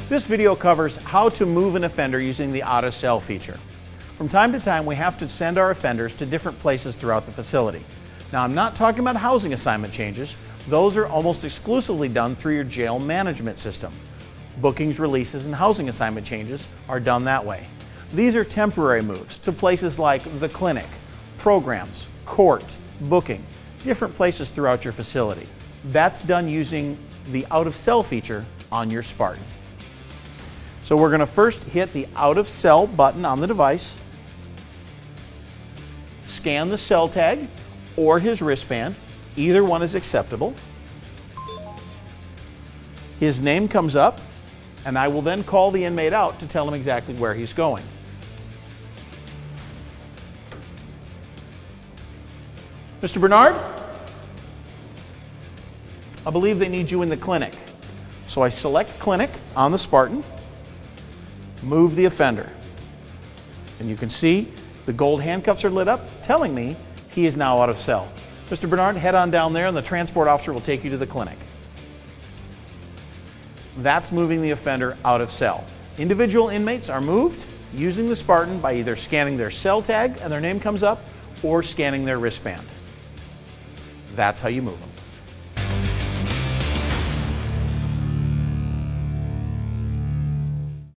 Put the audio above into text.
This video covers how to move an offender using the out of cell feature. From time to time, we have to send our offenders to different places throughout the facility. Now, I'm not talking about housing assignment changes. Those are almost exclusively done through your jail management system. Bookings, releases, and housing assignment changes are done that way. These are temporary moves to places like the clinic, programs, court, booking, different places throughout your facility. That's done using the out of cell feature on your Spartan. So we're going to first hit the out of cell button on the device, scan the cell tag or his wristband. Either one is acceptable. His name comes up, and I will then call the inmate out to tell him exactly where he's going. Mr. Bernard, I believe they need you in the clinic. So I select clinic on the Spartan, move the offender, and you can see the gold handcuffs are lit up, telling me he is now out of cell. Mr. Bernard, head on down there and the transport officer will take you to the clinic. That's moving the offender out of cell. Individual inmates are moved using the Spartan by either scanning their cell tag and their name comes up or scanning their wristband. That's how you move them.